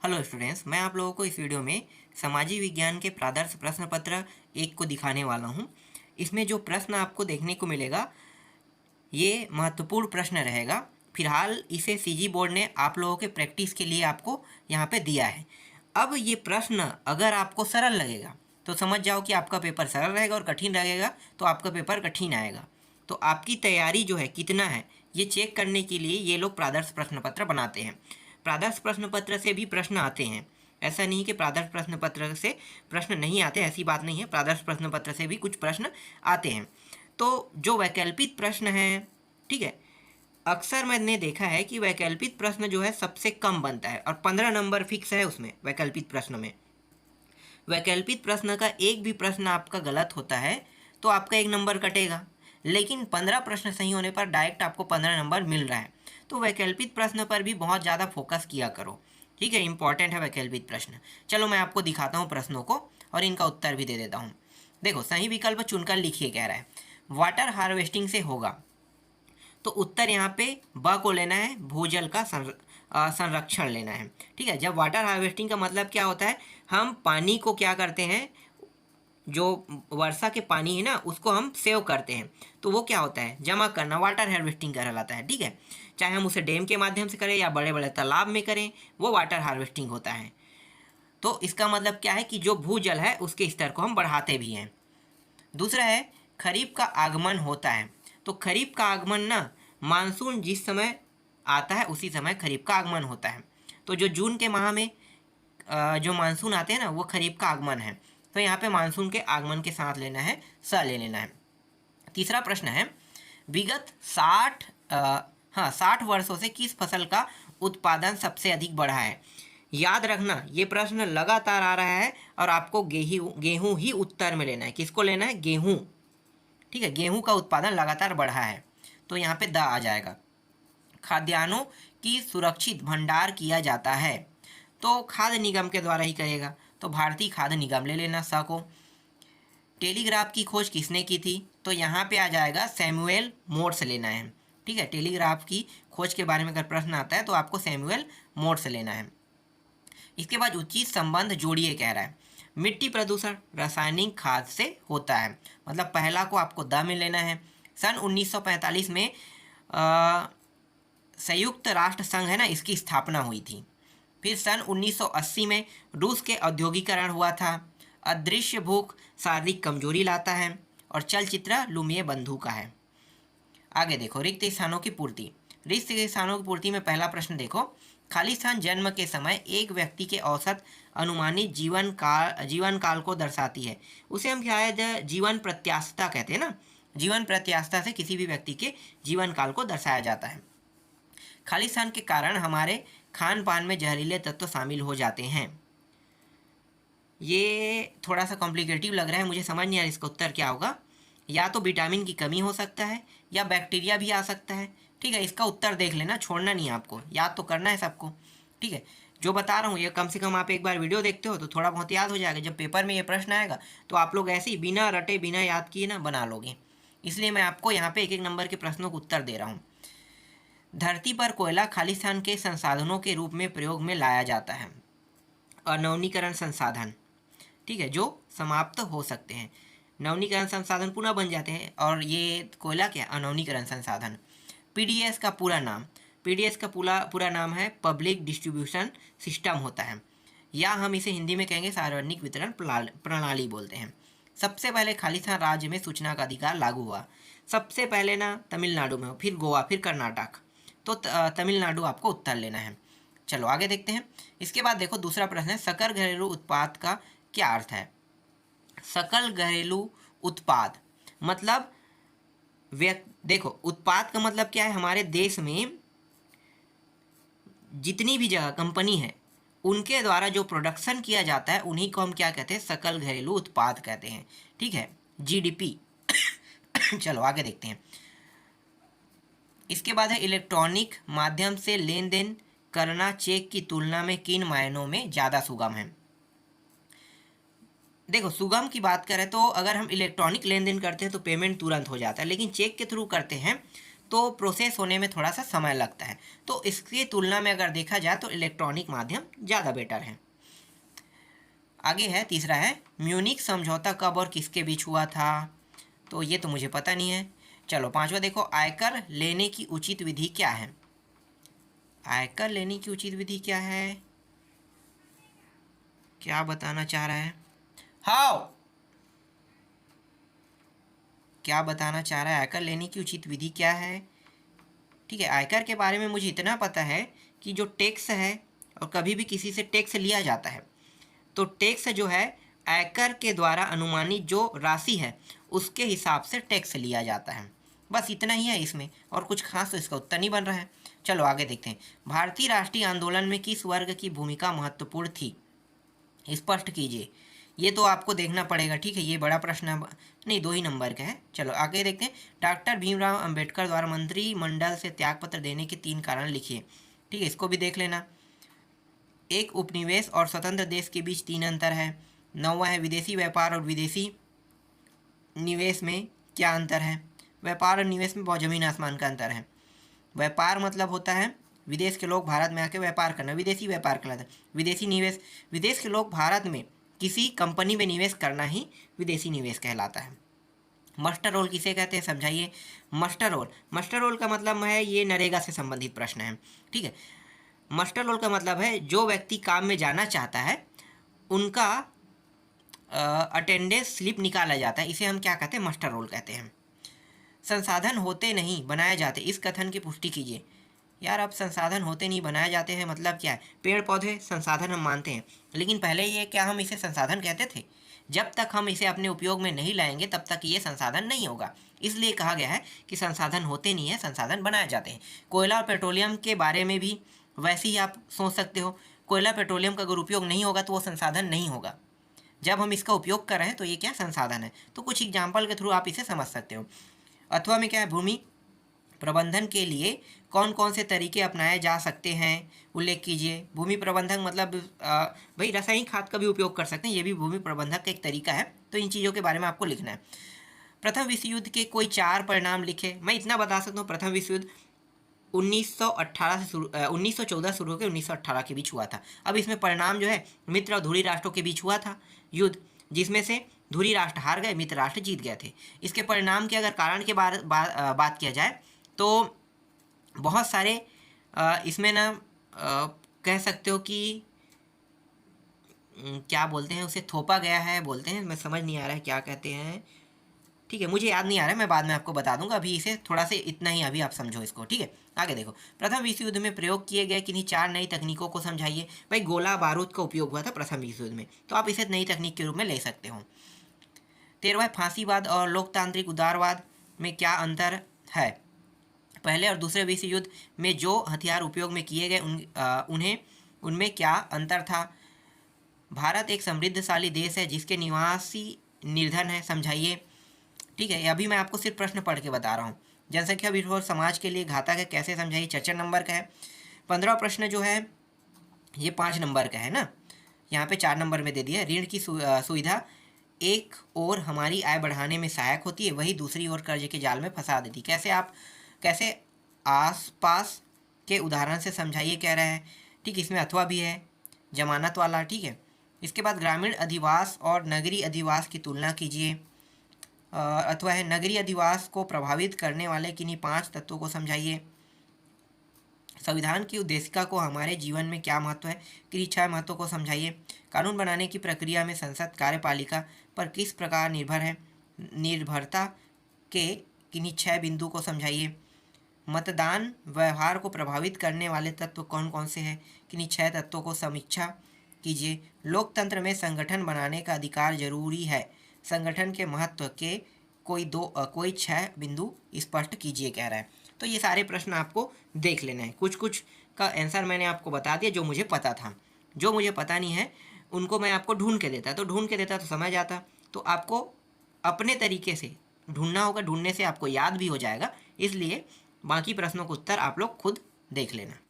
Hello students, मैं आप लोगों को इस वीडियो में सामाजिक विज्ञान के प्रादर्श प्रश्न पत्र एक को दिखाने वाला हूं। इसमें जो प्रश्न आपको देखने को मिलेगा ये महत्वपूर्ण प्रश्न रहेगा। फिलहाल इसे सीजी बोर्ड ने आप लोगों के प्रैक्टिस के लिए आपको यहाँ पे दिया है। अब ये प्रश्न अगर आपको सरल लगेगा तो समझ जाओ कि आपका पेपर सरल रहेगा, और कठिन लगेगा तो आपका पेपर कठिन आएगा। तो आपकी तैयारी जो है कितना है ये चेक करने के लिए ये लोग प्रादर्श प्रश्न पत्र बनाते हैं। प्रादर्श प्रश्न पत्र से भी प्रश्न आते हैं, ऐसा नहीं कि प्रादर्श प्रश्न पत्र से प्रश्न नहीं आते, ऐसी बात नहीं है। प्रादर्श प्रश्न पत्र से भी कुछ प्रश्न आते हैं। तो जो वैकल्पिक प्रश्न हैं, ठीक है, अक्सर मैंने देखा है कि वैकल्पिक प्रश्न जो है सबसे कम बनता है और 15 नंबर फिक्स है उसमें। वैकल्पिक प्रश्न में वैकल्पिक प्रश्न का एक भी प्रश्न आपका गलत होता है तो आपका 1 नंबर कटेगा, लेकिन 15 प्रश्न सही होने पर डायरेक्ट आपको 15 नंबर मिल रहा है। तो वैकल्पिक प्रश्न पर भी बहुत ज़्यादा फोकस किया करो, ठीक है, इंपॉर्टेंट है वैकल्पिक प्रश्न। चलो मैं आपको दिखाता हूँ प्रश्नों को और इनका उत्तर भी दे देता हूँ। देखो, सही विकल्प चुनकर लिखिए, कह रहा है वाटर हार्वेस्टिंग से होगा। तो उत्तर यहाँ पे ब को लेना है, भूजल का संरक्षण लेना है। ठीक है, जब वाटर हार्वेस्टिंग का मतलब क्या होता है, हम पानी को क्या करते हैं, जो वर्षा के पानी है ना उसको हम सेव करते हैं, तो वो क्या होता है, जमा करना, वाटर हार्वेस्टिंग कहलाता है। ठीक है, चाहे हम उसे डैम के माध्यम से करें या बड़े बड़े तालाब में करें, वो वाटर हार्वेस्टिंग होता है। तो इसका मतलब क्या है कि जो भूजल है उसके स्तर को हम बढ़ाते भी हैं। दूसरा है खरीफ का आगमन होता है। तो खरीफ का आगमन ना, मानसून जिस समय आता है उसी समय खरीफ का आगमन होता है। तो जो जून के माह में जो मानसून आते हैं ना वो खरीफ का आगमन है। तो यहाँ पे मानसून के आगमन के साथ लेना है, स ले लेना है। तीसरा प्रश्न है विगत 60 वर्षों से किस फसल का उत्पादन सबसे अधिक बढ़ा है। याद रखना ये प्रश्न लगातार आ रहा है और आपको गेहूं ही उत्तर में लेना है। किसको लेना है, गेहूं। ठीक है, गेहूं का उत्पादन लगातार बढ़ा है, तो यहाँ पे द आ जाएगा। खाद्यान्नों की सुरक्षित भंडार किया जाता है, तो खाद्य निगम के द्वारा ही करेगा, तो भारतीय खाद्य निगम ले लेना सा को। टेलीग्राफ की खोज किसने की थी, तो यहाँ पे आ जाएगा सैमुअल मोर्स लेना है। ठीक है, टेलीग्राफ की खोज के बारे में अगर प्रश्न आता है तो आपको सैमुअल मोर्स लेना है। इसके बाद उचित संबंध जोड़िए कह रहा है। मिट्टी प्रदूषण रासायनिक खाद से होता है, मतलब पहला को आपको द में लेना है। सन 1945 में संयुक्त राष्ट्र संघ है ना, इसकी स्थापना हुई थी। फिर सन 1980 में रूस के औद्योगिकरण हुआ था। अदृश्य भूख शारीरिक कमजोरी लाता है, और चलचित्र लुमिये बंधु का है। आगे देखो, रिक्त स्थानों की पूर्ति। रिक्त स्थानों की पूर्ति में पहला प्रश्न देखो, खाली स्थान जन्म के समय एक व्यक्ति के औसत अनुमानित जीवन काल को दर्शाती है। उसे हम शायद जीवन प्रत्याशा कहते हैं ना, जीवन प्रत्याशा से किसी भी व्यक्ति के जीवन काल को दर्शाया जाता है। खाली स्थान के कारण हमारे खान पान में जहरीले तत्व शामिल हो जाते हैं। ये थोड़ा सा कॉम्प्लिकेटिव लग रहा है, मुझे समझ नहीं आ रहा इसका उत्तर क्या होगा। या तो विटामिन की कमी हो सकता है या बैक्टीरिया भी आ सकता है। ठीक है, इसका उत्तर देख लेना, छोड़ना नहीं है आपको, याद तो करना है सबको। ठीक है, जो बता रहा हूँ ये कम से कम आप एक बार वीडियो देखते हो तो थोड़ा बहुत याद हो जाएगा। जब पेपर में ये प्रश्न आएगा तो आप लोग ऐसे ही बिना रटे बिना याद किए ना बना लोगे। इसलिए मैं आपको यहाँ पे 1-1 नंबर के प्रश्नों को उत्तर दे रहा हूँ। धरती पर कोयला खालिस्तान के संसाधनों के रूप में प्रयोग में लाया जाता है। अनवनीकरण संसाधन, ठीक है, जो समाप्त हो सकते हैं। नवनीकरण संसाधन पुनः बन जाते हैं, और ये कोयला क्या, अनवनीकरण संसाधन। पीडीएस का पूरा नाम, पीडीएस का पूरा नाम है पब्लिक डिस्ट्रीब्यूशन सिस्टम होता है, या हम इसे हिंदी में कहेंगे सार्वजनिक वितरण प्रणाली बोलते हैं। सबसे पहले खालिस्तान राज्य में सूचना का अधिकार लागू हुआ, सबसे पहले ना तमिलनाडु में, फिर गोवा, फिर कर्नाटक। तो तमिलनाडु आपको उत्तर लेना है। चलो आगे देखते हैं। इसके बाद देखो दूसरा प्रश्न है सकल घरेलू उत्पाद का क्या अर्थ है। सकल घरेलू उत्पाद मतलब देखो, उत्पाद का मतलब क्या है, हमारे देश में जितनी भी जगह कंपनी है उनके द्वारा जो प्रोडक्शन किया जाता है उन्हीं को हम क्या कहते हैं, सकल घरेलू उत्पाद कहते हैं। ठीक है, जीडीपी। चलो आगे देखते हैं। इसके बाद है इलेक्ट्रॉनिक माध्यम से लेन देन करना चेक की तुलना में किन मायनों में ज़्यादा सुगम है। देखो, सुगम की बात करें तो अगर हम इलेक्ट्रॉनिक लेन देन करते हैं तो पेमेंट तुरंत हो जाता है, लेकिन चेक के थ्रू करते हैं तो प्रोसेस होने में थोड़ा सा समय लगता है। तो इसकी तुलना में अगर देखा जाए तो इलेक्ट्रॉनिक माध्यम ज़्यादा बेटर है। आगे है, तीसरा है, म्यूनिख समझौता कब और किसके बीच हुआ था? तो ये तो मुझे पता नहीं है। चलो पांचवा देखो, आयकर लेने की उचित विधि क्या है? आयकर लेने की उचित विधि क्या है? क्या बताना चाह रहा है? हाउ क्या बताना चाह रहा है? आयकर लेने की उचित विधि क्या है? ठीक है, आयकर के बारे में मुझे इतना पता है कि जो टैक्स है, और कभी भी किसी से टैक्स लिया जाता है तो टैक्स जो है आयकर के द्वारा अनुमानित जो राशि है उसके हिसाब से टैक्स लिया जाता है। बस इतना ही है इसमें, और कुछ खास तो इसका उत्तर नहीं बन रहा है। चलो आगे देखते हैं। भारतीय राष्ट्रीय आंदोलन में किस वर्ग की भूमिका महत्वपूर्ण थी? स्पष्ट कीजिए। ये तो आपको देखना पड़ेगा, ठीक है, ये बड़ा प्रश्न है, नहीं 2 ही नंबर का है। चलो आगे देखते हैं। डॉक्टर भीमराव अंबेडकर द्वारा मंत्रिमंडल से त्यागपत्र देने के 3 कारण लिखिए। ठीक है, इसको भी देख लेना। एक, उपनिवेश और स्वतंत्र देश के बीच 3 अंतर है। 9वां है, विदेशी व्यापार और विदेशी निवेश में क्या अंतर है? व्यापार और निवेश में बहुत ज़मीन आसमान का अंतर है। व्यापार मतलब होता है विदेश के लोग भारत में आके व्यापार करना, विदेशी व्यापार कहलाता है। विदेशी निवेश, विदेश के लोग भारत में किसी कंपनी में निवेश करना ही विदेशी निवेश कहलाता है। मस्टर रोल किसे कहते हैं, समझाइए। मस्टर रोल, मस्टर रोल का मतलब है, ये नरेगा से संबंधित प्रश्न है। ठीक है, मस्टर रोल का मतलब है जो व्यक्ति काम में जाना चाहता है उनका अटेंडेंस स्लिप निकाला जाता है, इसे हम क्या कहते हैं? मस्टर रोल कहते हैं। संसाधन होते नहीं बनाए जाते, इस कथन की पुष्टि कीजिए। यार अब संसाधन होते नहीं बनाए जाते हैं मतलब क्या है? पेड़ पौधे संसाधन हम मानते हैं, लेकिन पहले ये क्या हम इसे संसाधन कहते थे? जब तक हम इसे अपने उपयोग में नहीं लाएंगे तब तक ये संसाधन नहीं होगा। इसलिए कहा गया है कि संसाधन होते नहीं है, संसाधन बनाए जाते हैं। कोयला और पेट्रोलियम के बारे में भी वैसे ही आप सोच सकते हो। कोयला पेट्रोलियम का अगर उपयोग नहीं होगा तो वो संसाधन नहीं होगा। जब हम इसका उपयोग कर रहे हैं तो ये क्या संसाधन है। तो कुछ एग्जाम्पल के थ्रू आप इसे समझ सकते हो। अथवा में क्या है, भूमि प्रबंधन के लिए कौन कौन से तरीके अपनाए जा सकते हैं, उल्लेख कीजिए। भूमि प्रबंधन मतलब भाई रासायनिक खाद का भी उपयोग कर सकते हैं, ये भी भूमि प्रबंधन का एक तरीका है। तो इन चीज़ों के बारे में आपको लिखना है। प्रथम विश्व युद्ध के कोई 4 परिणाम लिखे। मैं इतना बता सकता हूँ, प्रथम विश्व युद्ध 1914 शुरू होकर 1918 के बीच हुआ था। अब इसमें परिणाम जो है, मित्र और धुरी राष्ट्रों के बीच हुआ था युद्ध, जिसमें से धुरी राष्ट्र हार गए, मित्र राष्ट्र जीत गए थे। इसके परिणाम के अगर कारण के बात किया जाए तो बहुत सारे इसमें ना कह सकते हो कि क्या बोलते हैं उसे, थोपा गया है बोलते हैं, मैं समझ नहीं आ रहा है क्या कहते हैं। ठीक है, मुझे याद नहीं आ रहा है, मैं बाद में आपको बता दूंगा। अभी इसे थोड़ा से इतना ही अभी आप समझो इसको। ठीक है, आगे देखो। प्रथम विश्व युद्ध में प्रयोग किए गए किन्हीं 4 नई तकनीकों को समझाइए। भाई गोला बारूद का उपयोग हुआ था प्रथम विश्व युद्ध में, तो आप इसे नई तकनीक के रूप में ले सकते हो। 13वां, फांसीवाद और लोकतांत्रिक उदारवाद में क्या अंतर है? पहले और दूसरे विश्व युद्ध में जो हथियार उपयोग में किए गए उनमें क्या अंतर था? भारत एक समृद्धशाली देश है जिसके निवासी निर्धन है, समझाइए। ठीक है, अभी मैं आपको सिर्फ प्रश्न पढ़ के बता रहा हूँ। जनसंख्या विस्फोट समाज के लिए घातक है, कैसे समझाइए, 4 नंबर का है। 15वां प्रश्न जो है ये 5 नंबर का है ना, यहाँ पे 4 नंबर में दे दिया। ऋण की सुविधा एक ओर हमारी आय बढ़ाने में सहायक होती है, वही दूसरी ओर कर्ज के जाल में फंसा देती। कैसे आसपास के उदाहरण से समझाइए कह रहे हैं। ठीक, इसमें अथवा भी है, जमानत वाला। ठीक है, इसके बाद ग्रामीण अधिवास और नगरीय अधिवास की तुलना कीजिए। अथवा है, नगरीय अधिवास को प्रभावित करने वाले किन्हीं 5 तत्वों को समझाइए। संविधान की उद्देशिका को हमारे जीवन में क्या महत्व है, किन्हीं 6 महत्वों को समझाइए। कानून बनाने की प्रक्रिया में संसद कार्यपालिका पर किस प्रकार निर्भर है, निर्भरता के किन्हीं 6 बिंदु को समझाइए। मतदान व्यवहार को प्रभावित करने वाले तत्व कौन कौन से हैं, किन्हीं 6 तत्वों को समीक्षा कीजिए। लोकतंत्र में संगठन बनाने का अधिकार जरूरी है, संगठन के महत्व के कोई 6 बिंदु स्पष्ट कीजिए कह रहा है। तो ये सारे प्रश्न आपको देख लेना है। कुछ कुछ का आंसर मैंने आपको बता दिया जो मुझे पता था, जो मुझे पता नहीं है उनको मैं आपको ढूंढ के देता तो समझ आता। तो आपको अपने तरीके से ढूंढना होगा, ढूंढने से आपको याद भी हो जाएगा। इसलिए बाकी प्रश्नों का उत्तर आप लोग खुद देख लेना।